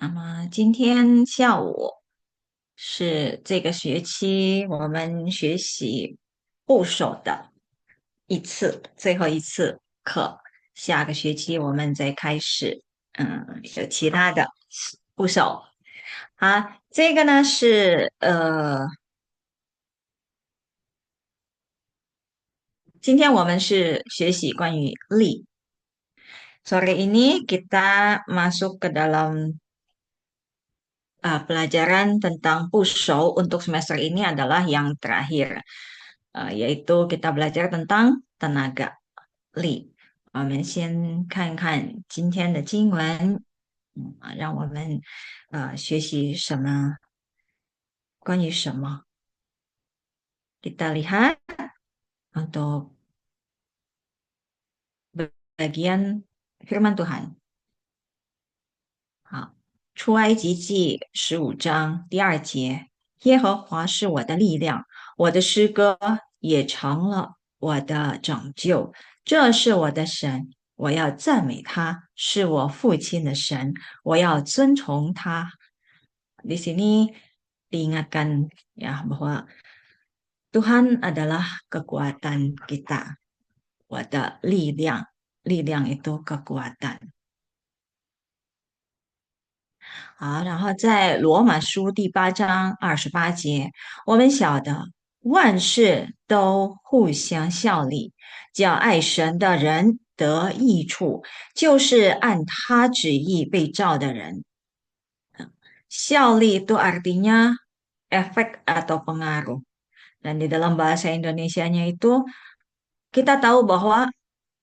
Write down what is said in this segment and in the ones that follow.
那么今天下午是这个学期我们学习部首的最后一次课。下个学期我们再开始，有其他的部首。好，这个呢是今天我们是学习关于力。Sore ini kita masuk ke dalam pelajaran tentang pusau untuk semester ini adalah yang terakhir, yaitu kita belajar tentang tenaga 力。我们先看看今天的经文，让我们学习什么，关于什么？Kita lihat untuk bagian firman Tuhan。好，出埃及记15章第2节，耶和华是我的力量，我的诗歌也成了我的拯救。这是我的神，我要赞美他，是我父亲的神，我要尊崇他。Di sini diingatkan ya bahwa Tuhan adalah kekuatan kita, 我的力量，力量 itu kekuatan。好，然后在罗马书第8章28节，我们晓得万事都互相效力，叫爱神的人得益处，就是按他旨意被召的人。效力 itu artinya efek atau pengaruh. Dan di dalam bahasa Indonesianya itu kita tahu bahwa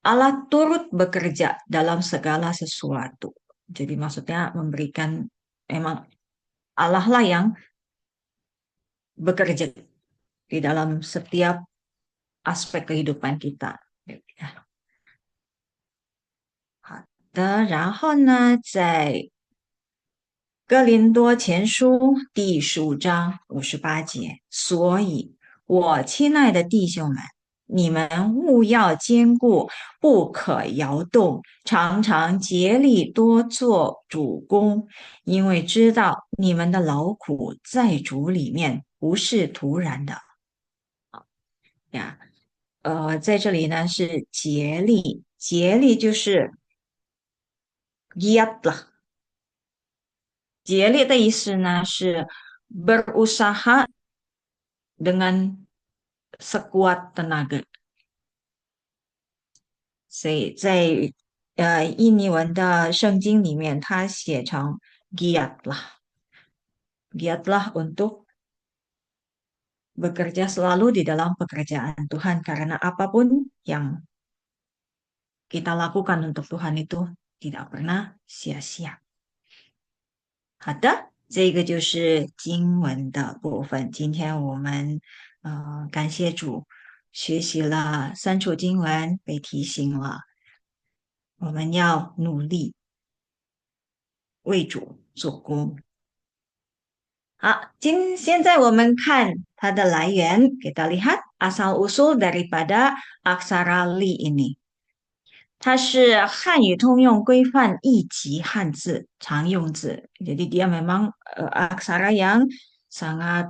Allah turut bekerja dalam segala sesuatu. Jadi maksudnya memberikan memang Allah lah yang bekerja di dalam setiap aspek kehidupan kita. 好的，然后呢，在哥林多前书第15章58节，所以我亲爱的弟兄们，你们务要坚固，不可摇动，常常竭力多做主工，因为知道你们的劳苦在主里面不是徒然的。呀，在这里呢是竭力，竭力就是 giat 了。竭力的意思呢是 berusaha dengan sekuat tenaga。所以在印尼文的圣经里面，它写成 giatlah untuk bekerja selalu di dalam pekerjaan Tuhan karena apapun yang kita lakukan untuk Tuhan itu tidak pernah sia-sia。好的，这个就是经文的部分。今天我们感谢主，学习了3处经文，被提醒了，我们要努力为主做工。好，现在我们看它的来源，kita lihat asal usul daripada aksara li ini。它是汉语通用规范一级汉字常用字，jadi dia memang aksara yang sangat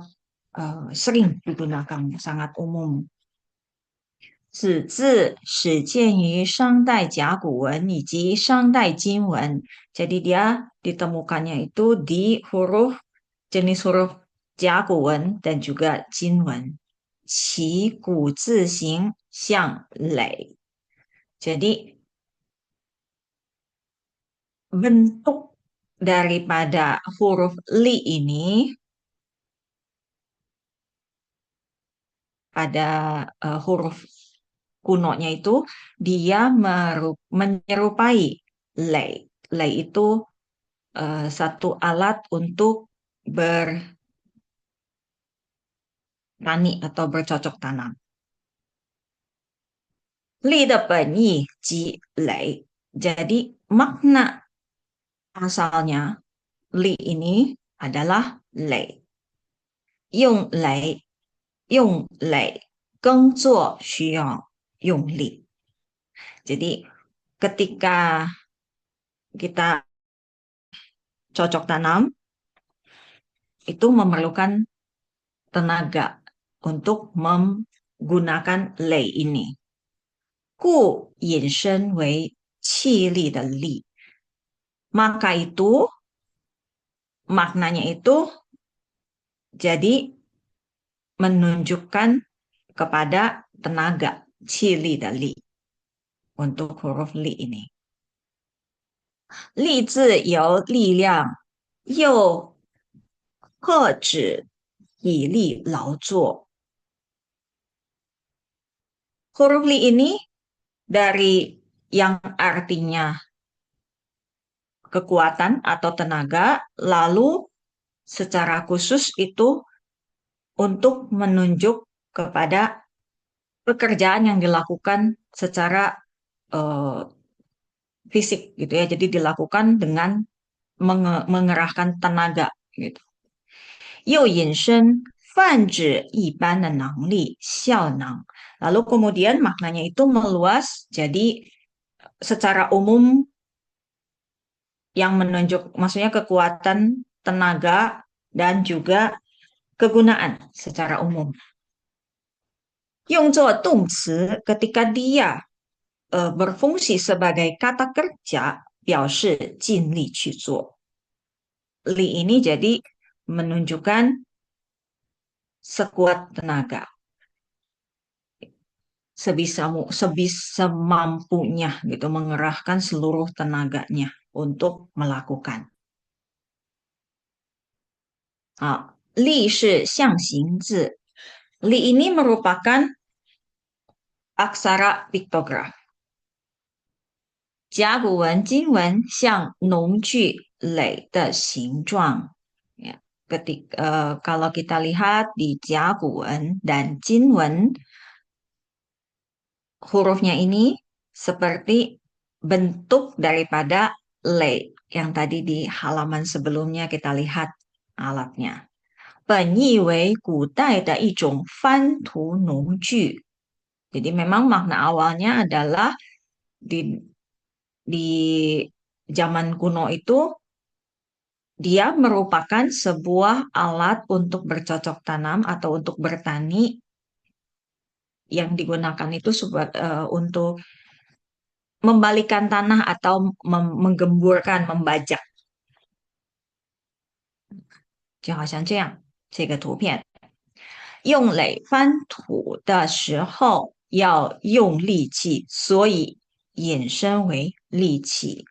sering digunakan, sangat umum。此字始见于商代甲骨文以及商代金文，jadi dia ditemukannya itu di jenis huruf 甲骨文 dan juga 金文，其古字形像垒，jadi bentuk daripada huruf li ini pada huruf kunonya itu dia menyerupai lei. Lei itu satu alat untuk bertani atau bercocok tanam. Li de penyi ji lei. Jadi makna asalnya li ini adalah lei. Yung lei, yung lei, 耕作需要用力。Jadi ketika kita cocok tanam itu memerlukan tenaga untuk menggunakan lei ini. 故引申为气力的力. Maka itu maknanya itu jadi menunjukkan kepada tenaga, 气力的力 untuk huruf li ini. 力字有力量，又或指以力劳作. Huruf li ini dari yang artinya kekuatan atau tenaga, lalu secara khusus itu untuk menunjuk kepada pekerjaan yang dilakukan secara fisik gitu ya. Jadi dilakukan dengan mengerahkan tenaga gitu. 又引申泛指一般的能力，效能. Lalu kemudian maknanya itu meluas, jadi secara umum yang menunjuk, maksudnya kekuatan, tenaga, dan juga kegunaan secara umum. 用作动词 ketika dia berfungsi sebagai kata kerja, 表示尽力去做. Li ini jadi menunjukkan sekuat tenaga, sebisa mampunya gitu, mengerahkan seluruh tenaganya untuk melakukan. Li 是象形字. Li ini merupakan aksara piktograf. 甲骨文、金文像农具垒的形状. Ya, kalau kita lihat di 甲骨文 dan 金文, hurufnya ini seperti bentuk daripada lei yang tadi di halaman sebelumnya kita lihat alatnya. 本意为古代的一种翻图农具. Jadi memang makna awalnya adalah di zaman kuno itu dia merupakan sebuah alat untuk bercocok tanam atau untuk bertani yang digunakan itu untuk membalikan tanah atau menggemburkan, membajak. 就好像这样，这个图片，用垒翻土的时候要用力气，所以引申为力气.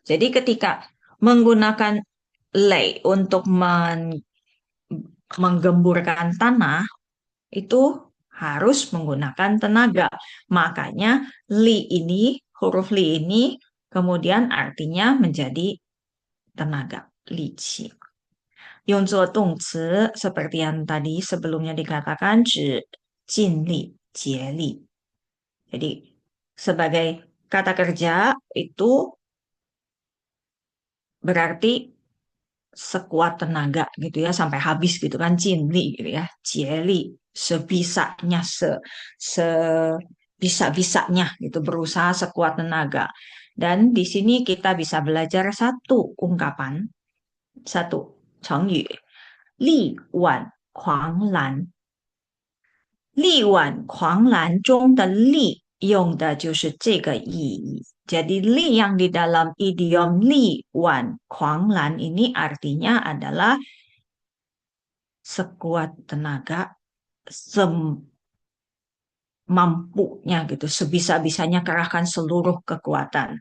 Jadi ketika menggunakan lei untuk menggemburkan tanah, itu harus menggunakan tenaga. Makanya li ini, huruf li ini, kemudian artinya menjadi tenaga, li qi. 用作动词 seperti yang tadi sebelumnya dikatakan 指尽力、竭力. Jadi sebagai kata kerja itu berarti sekuat tenaga gitu ya, sampai habis gitu kan, 尽力 gitu ya, 竭力 sebisanya, sebisa-bisanya gitu, berusaha sekuat tenaga. Dan di sini kita bisa belajar satu ungkapan, satu 成语 力挽狂澜. 力挽狂澜中的力用的就是这个意义. Jadi li yang di dalam idiom li wan kuang lan ini artinya adalah sekuat tenaga, semampunya gitu, sebisa-bisanya kerahkan seluruh kekuatan.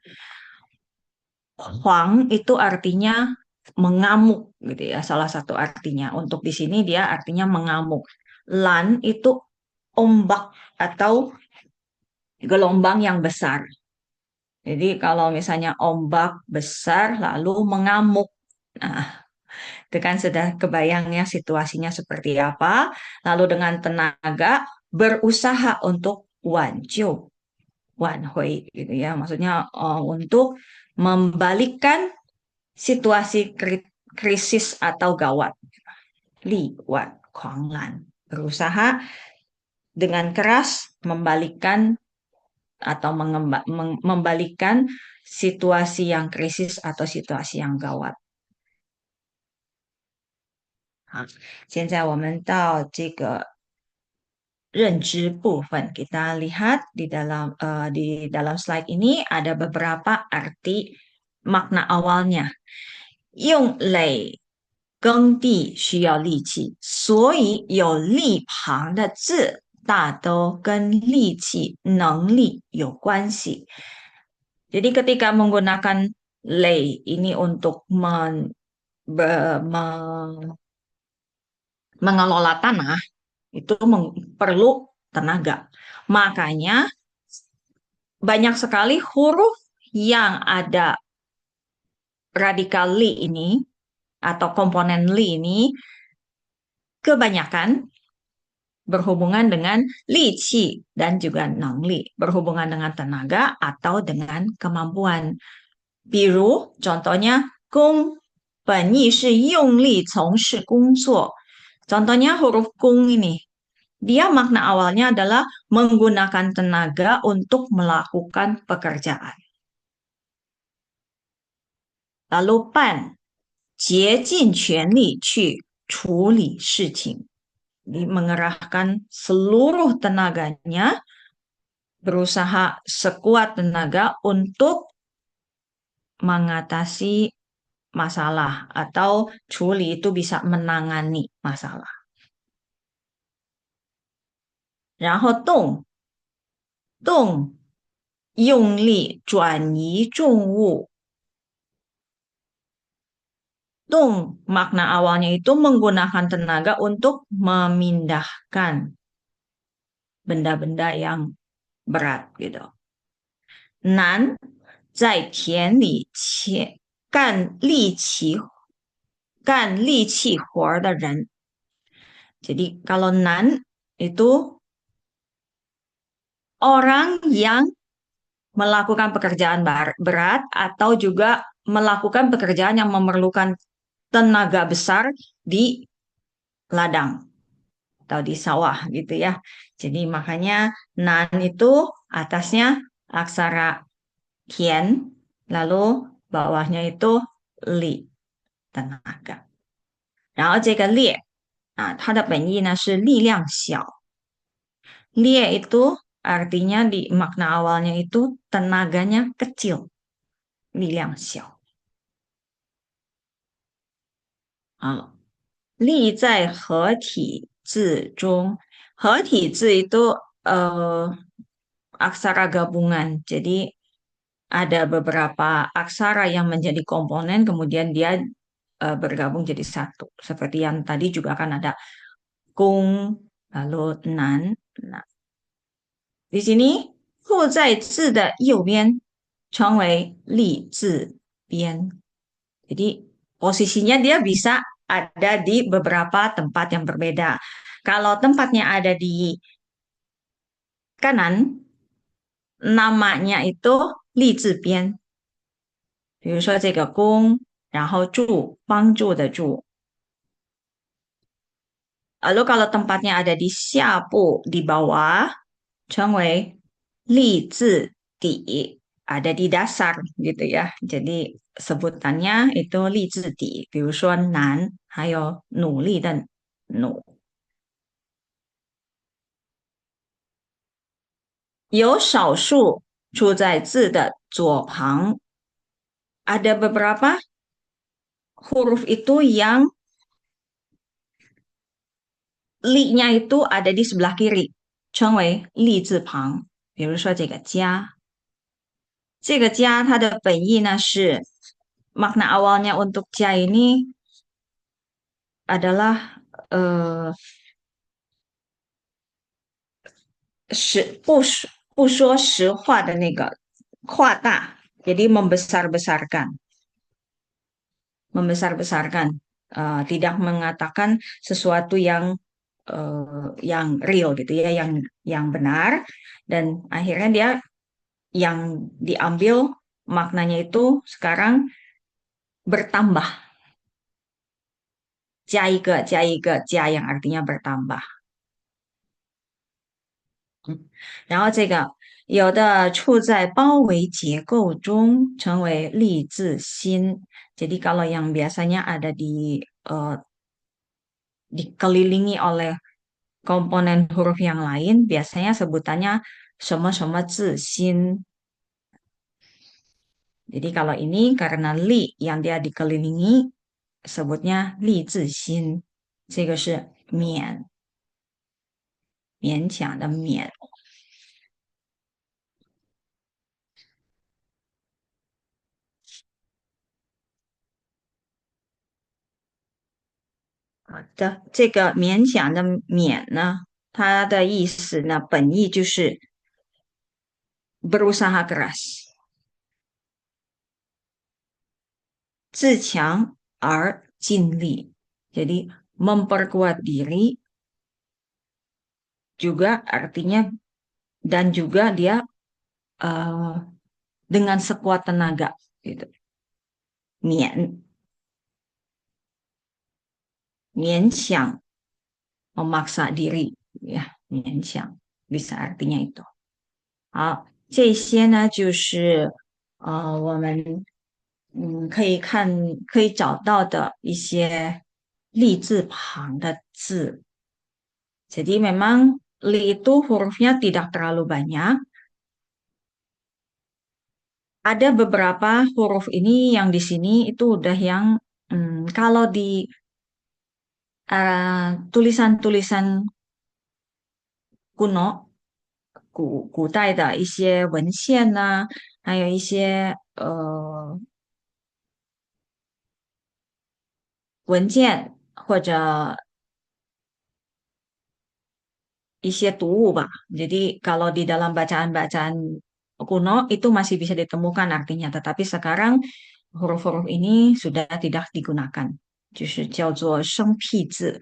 Huang itu artinya mengamuk gitu ya, salah satu artinya. Untuk di sini dia artinya mengamuk. Lan itu ombak atau gelombang yang besar. Jadi kalau misalnya ombak besar lalu mengamuk. Nah, itu kan sudah kebayangnya situasinya seperti apa. Lalu dengan tenaga berusaha untuk wanju, wanhui gitu ya. Maksudnya untuk membalikkan situasi krisis atau gawat. Li wan kuanglan. Berusaha dengan keras membalikkan atau membalikkan situasi yang krisis atau situasi yang gawat. 好，现在我们到这个认知部分. Kita lihat di dalam slide ini ada beberapa arti makna awalnya. 用垒耕地需要力气，所以有力旁的字大都跟力气、能力有关系。Jadi ketika menggunakan lei ini untuk mengelola tanah, itu perlu tenaga. Makanya banyak sekali huruf yang ada radikal li ini atau komponen li ini kebanyakan berhubungan dengan li qi dan juga nangli, berhubungan dengan tenaga atau dengan kemampuan. Biru, contohnya, gong, 本意是用力从事工作. Contohnya huruf kung ini. Dia makna awalnya adalah menggunakan tenaga untuk melakukan pekerjaan. Lalu pan, 竭尽全力去处理事情. Mengerahkan seluruh tenaganya, berusaha sekuat tenaga untuk mengatasi masalah, atau culi itu bisa menangani masalah. 然后动，动，用力转移重物. Tung, makna awalnya itu menggunakan tenaga untuk memindahkan benda-benda yang berat gitu. Nan, 在田里干力气活的人. Jadi kalau nan itu orang yang melakukan pekerjaan berat atau juga melakukan pekerjaan yang memerlukan tenaga besar di ladang atau di sawah gitu ya. Jadi makanya nan itu atasnya aksara tian, lalu bawahnya itu li, tenaga. 然后这个烈它的本意呢是力量小. 烈 itu artinya di makna awalnya itu tenaganya kecil, 力量小. 好，力在合体字中. 合体字itu aksara gabungan. Jadi ada beberapa aksara yang menjadi komponen, kemudian dia bergabung jadi satu. Seperti yang tadi juga kan ada kung, lalu nan. Nah, di sini 附在字的右边成为立字边. Jadi posisinya dia bisa ada di beberapa tempat yang berbeda. Kalau tempatnya ada di kanan, namanya itu 立字边. 比如说这个弓，然后助，帮助的助. Lalu kalau tempatnya ada di 下部 di bawah, 成为立字底, ada di dasar gitu ya. Jadi sebutannya itu 立字底，比如说难，还有努力的努。有少数出在字的左旁. Ada beberapa huruf itu yang li-nya itu ada di sebelah kiri, 称为立字旁。比如说这个家，这个家它的本意呢是 makna awalnya untuk 家 ini adalah 不说实话的那个夸大, jadi membesar-besarkan, tidak mengatakan sesuatu yang real gitu ya, yang benar, dan akhirnya dia yang diambil maknanya itu sekarang bertambah. 加一个加 yang artinya bertambah. 然后这个有的处在包围结构中成为立字心. Jadi kalau yang biasanya ada di dikelilingi oleh komponen huruf yang lain, biasanya sebutannya sama-sama zixin. Jadi kalau ini karena li yang dia dikelilingi, sebutnya li zixin. 这个是勉，勉强的勉。好的，这个勉强的勉呢，它的意思呢，本意就是 berusaha keras，自强而尽力。Jadi memperkuat diri juga artinya dan juga dia eh, dengan sekuat tenaga gitu. 勉勉强 memaksa diri ya 勉强 bisa artinya itu. 好，这些呢就是我们可以找到的一些立字旁的字。Jadi memang li itu hurufnya tidak terlalu banyak. Ada beberapa huruf ini yang di sini itu udah yang kalau di tulisan-tulisan kuno, 古代的一些文献呐、还有一些文件或者一些读物吧。Jadi kalau di dalam bacaan-bacaan kuno itu masih bisa ditemukan artinya, tetapi sekarang huruf-huruf ini sudah tidak digunakan. 就是叫做生僻字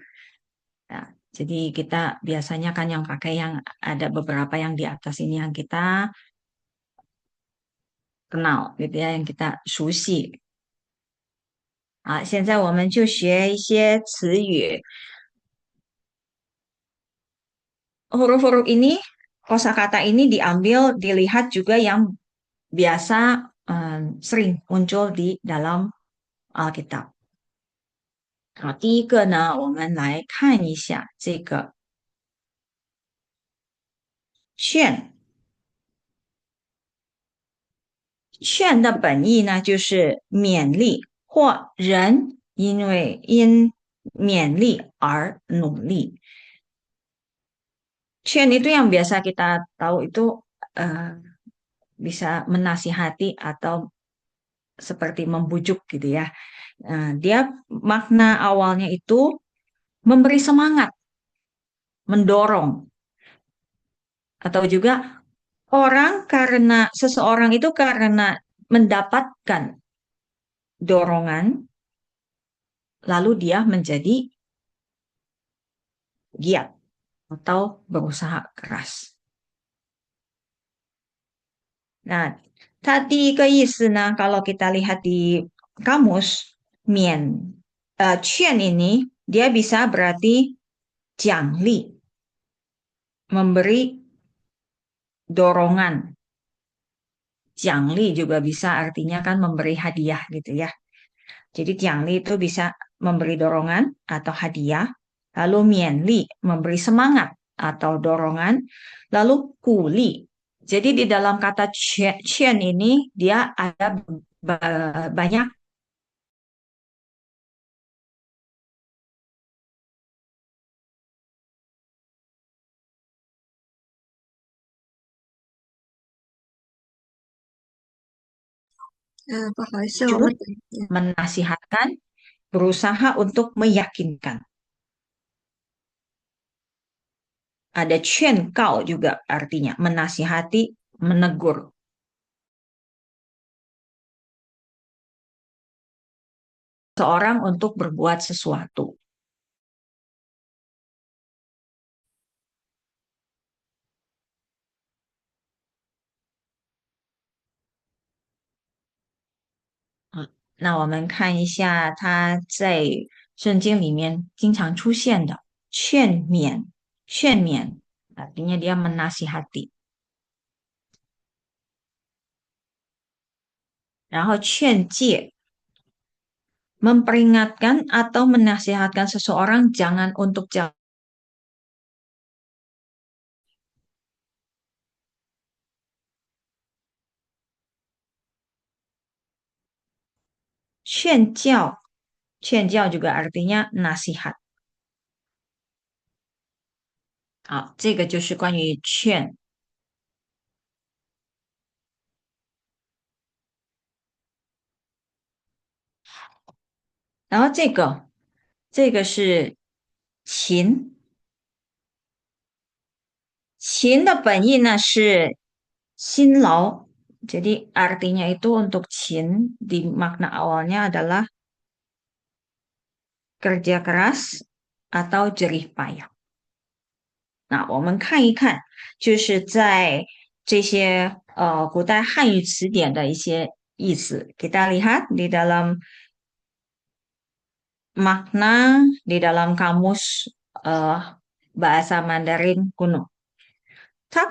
ya. Jadi kita biasanya kan yang pakai yang ada beberapa yang di atas ini yang kita kenal gitu ya, yang kita 熟悉。好，现在我们就学一些词语。Huruf-huruf ini, kosakata ini diambil, dilihat juga yang biasa sering muncul di dalam Alkitab. 好，第一个呢，我们来看一下这个劝。劝的本意呢，就是勉励或人因勉励而努力。劝 itu yang biasa kita tahu itu bisa menasihati atau seperti membujuk gitu ya. Dia makna awalnya itu memberi semangat, mendorong, atau juga seseorang itu karena mendapatkan dorongan, lalu dia menjadi giat atau berusaha keras. Nah, tadi ke 意思呢, kalau kita lihat di kamus, 劝 ini dia bisa berarti 奖励, memberi dorongan. 奖励 juga bisa artinya kan memberi hadiah gitu ya. Jadi 奖励 itu bisa memberi dorongan atau hadiah. Lalu 勉励 memberi semangat atau dorongan. Lalu 鼓励. Jadi di dalam kata 劝 ini dia ada banyak wujud menasihatkan, berusaha untuk meyakinkan. Ada 劝告 juga artinya menasihati, menegur. Seorang untuk berbuat sesuatu. Nah, 那我们看一下他在圣经里面经常出现的劝勉，劝勉 artinya dia menasihati. 然后劝诫 memperingatkan atau menasihatkan seseorang jangan untuk jalan. 劝教，劝教 juga artinya nasihat。好，这个就是关于劝。然后这个是勤，勤的本意呢是辛劳。Jadi artinya itu untuk chin di makna awalnya adalah kerja keras atau jerih payah。那我们看一看，就是在这些古代汉语词典的一些意思。Kita lihat di dalam makna di dalam kamus eh, bahasa Mandarin kuno。它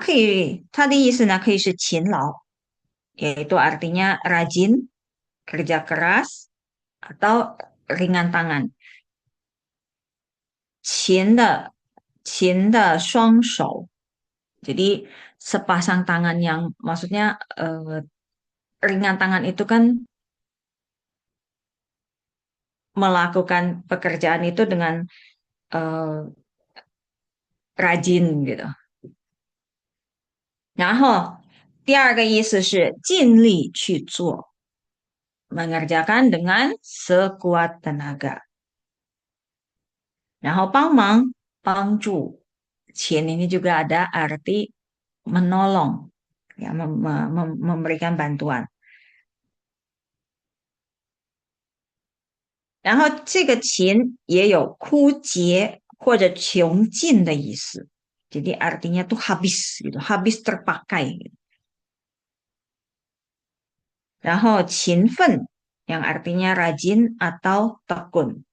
的意思呢可以是勤劳，yaitu artinya rajin, kerja keras, atau ringan tangan。勤的双手，jadi sepasang tangan yang maksudnya ringan tangan itu kan melakukan pekerjaan itu dengan eh, rajin gitu。然后第二个意思是尽力去做，mengerjakan dengan sekuat tenaga。然后帮忙、帮助，钱 ini juga ada arti menolong, ya, memberikan bantuan。然后这个勤也有枯竭或者穷尽的意思，jadi artinya tuh habis gitu, habis terpakai gitu。然后勤奋 yang artinya rajin atau tekun。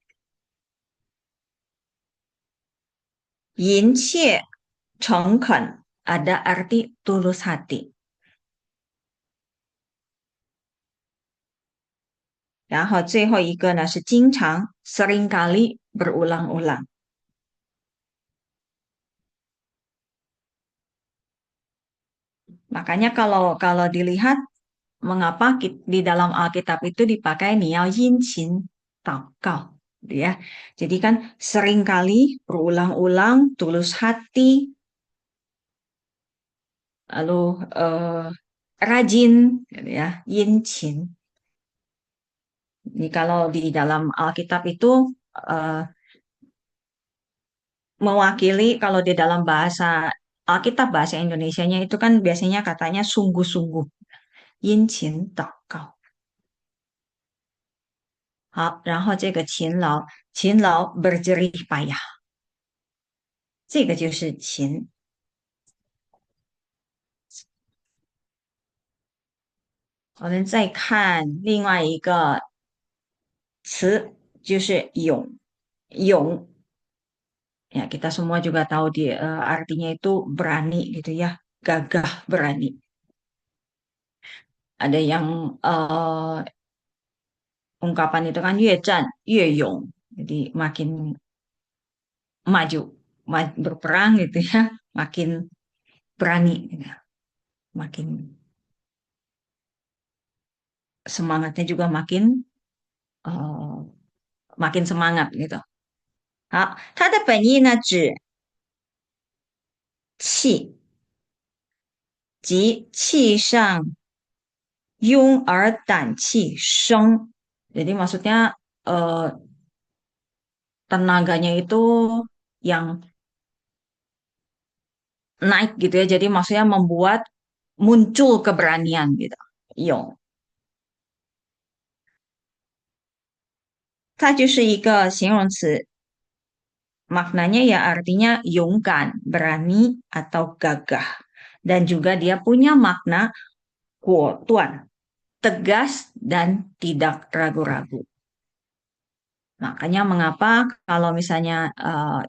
殷切、诚恳 ada arti tulus hati。然后最后一个呢是经常 seringkali berulang-ulang。Makanya kalau kalau dilihat mengapa di dalam Alkitab itu dipakai niao yin qin takal, gitu ya. Jadi kan seringkali berulang-ulang, tulus hati, lalu rajin, gitu ya, yin qin. Ini kalau di dalam Alkitab itu eh, mewakili kalau di dalam bahasa Alkitab bahasa Indonesianya itu kan biasanya katanya sungguh-sungguh, yin qin takal。好，然后这个勤劳，勤劳 berjerih payah，这个就是勤。我们再看另外一个词，就是勇。勇ya kita semua juga tahu artinya itu berani gitu ya, gagah berani. Ada yang ungkapan itu kan 越战越勇, jadi makin maju, berperang gitu ya, makin berani, gitu. Makin semangatnya juga makin semangat gitu。好，它的本意呢指气，即气上拥而胆气生。Jadi maksudnya eh, tenaganya itu yang naik gitu ya. Jadi maksudnya membuat muncul keberanian gitu. Yong，它就是一个形容词，maknanya ya artinya勇敢, berani atau gagah. Dan juga dia punya makna 果断, tegas dan tidak ragu-ragu. Makanya mengapa kalau misalnya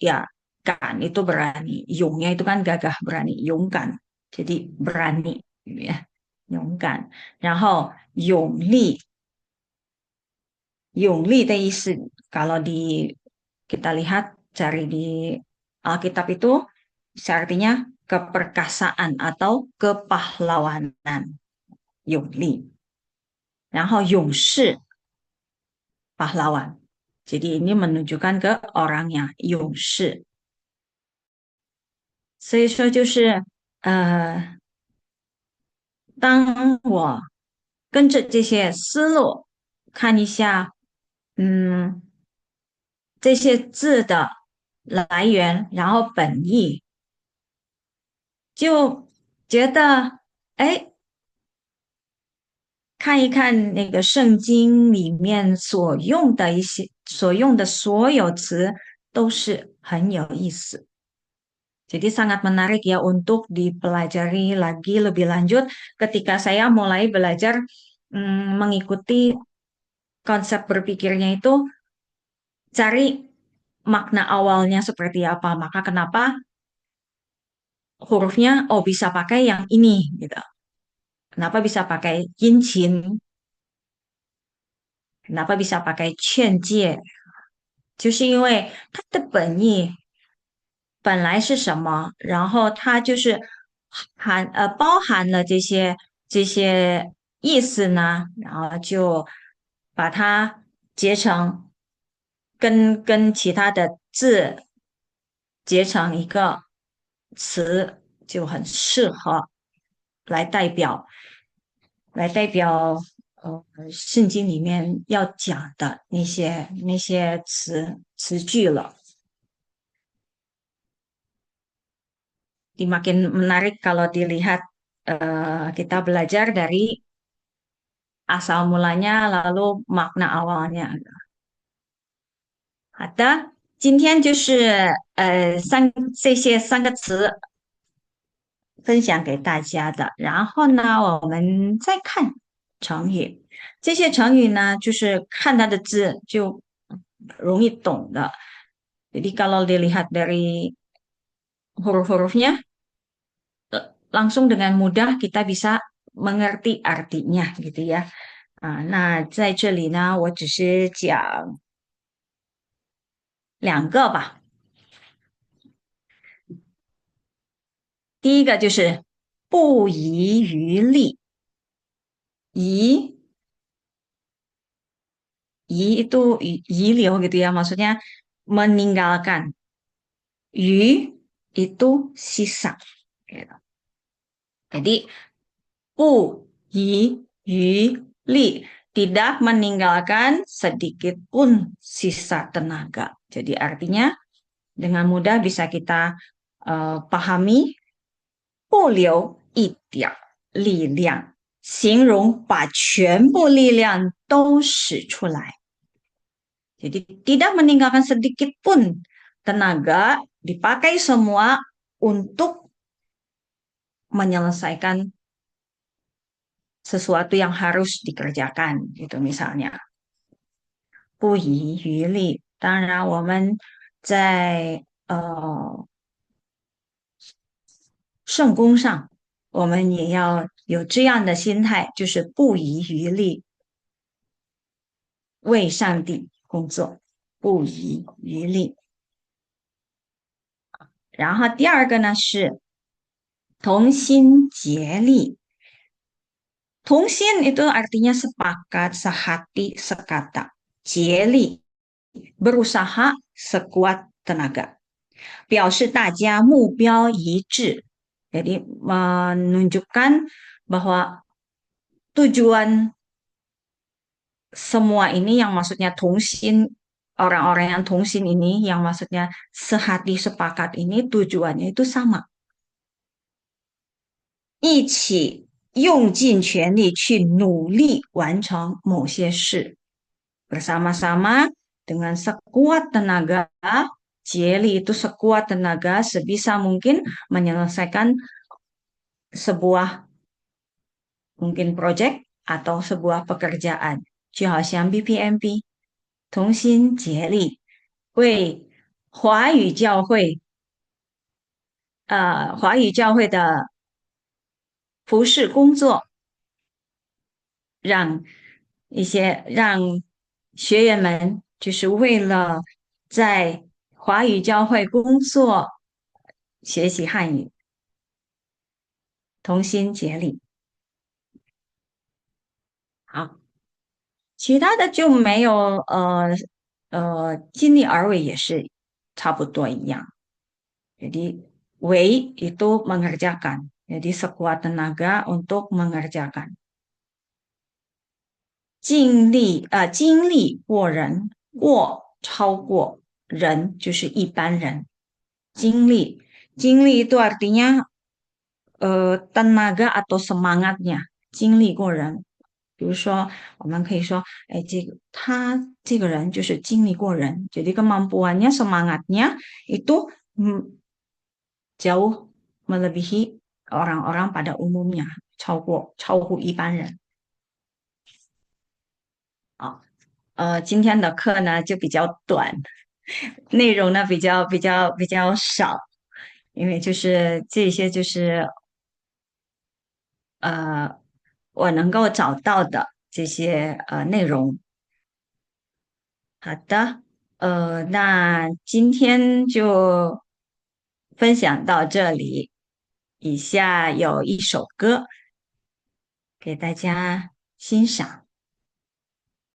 ya kan itu berani, yungnya itu kan gagah berani, yungkan. Jadi berani gitu ya, yungkan. 然后勇力 Yongli的意思kalau kita lihat cari di Alkitab itu artinya keperkasaan atau kepahlawanan. Yongli. 然后勇士 pahlawan. Jadi ini menunjukkan ke orangnya 勇士。所以说就是当我跟着这些思路看一下，嗯，这些字的来源，然后本意，就觉得，哎，看一看那个圣经里面所用的所有词都是很有意思。Jadi sangat menarik ya untuk dipelajari lagi lebih lanjut ketika saya mulai belajar mengikuti konsep berpikirnya itu cari makna awalnya seperti apa. Maka kenapa hurufnya bisa pakai yang ini gitu. Kenapa bisa pakai yinchin? Kenapa bisa pakai 劝诫？就是因为它的本意本来是什么，然后它就是包含了这些意思呢，然后就把它结成跟其他的字结成一个词，就很适合来代表来代表圣经里面要讲的那些词句了。Makin menarik kalau dilihat kita belajar dari asal mulanya lalu makna awalnya. 好的，今天就是这些3个词分享给大家的。然后呢，我们再看成语。这些成语呢，就是看它的字就容易懂的。Jadi kalau dilihat dari huruf-hurufnya, langsung dengan mudah kita bisa mengerti artinya gitu ya. 那在这里呢，我只是讲2个吧。第一个就是不遗余力，遗 itu遗留gitu ya, maksudnya meninggalkan. Yu itu sisa. Gitu. Jadi, bu yi yu li tidak meninggalkan sedikit pun sisa tenaga. Jadi artinya dengan mudah bisa kita pahami 不留一点力量，形容把全部力量都使出来。Jadi tidak meninggalkan sedikit pun tenaga dipakai semua untuk menyelesaikan sesuatu yang harus dikerjakan gitu misalnya. 不遗余力。当然，我们在圣功上，我们也要有这样的心态，就是不遗余力为上帝工作，不遗余力。然后第二个呢是同心竭力。同心 itu artinya sepakat, sehati, sekata. 竭力 berusaha sekuat tenaga. 表示大家目标一致. Jadi menunjukkan bahwa tujuan semua ini yang maksudnya tungsin, orang-orang yang tungsin ini yang maksudnya sehati sepakat ini tujuannya itu sama. 一起用尽全力去努力完成某些事 bersama-sama dengan sekuat tenaga. 竭力 itu sekuat tenaga sebisa mungkin menyelesaikan sebuah mungkin project atau sebuah pekerjaan. 就好像 BPMP 同心竭力为华语教会华语教会的服侍工作，让学员们就是为了在华语教会工作，学习汉语，同心协力。好，其他的就没有，尽力而为也是差不多一样。Jadi way itu mengerjakan. Jadi sekuat tenaga untuk mengerjakan. 精力过人，超过人就是一般人。精力itu artinya tenaga atau semangatnya，精力过人。比如说，我们可以说，哎，这个人就是精力过人，jadi kemampuannya semangatnya itu jauh melebihi orang-orang pada umumnya，超乎一般人。啊，今天的课呢就比较短，内容呢比较少，因为就是这些就是呃我能够找到的这些内容。好的，那今天就分享到这里。以下有一首歌给大家欣赏。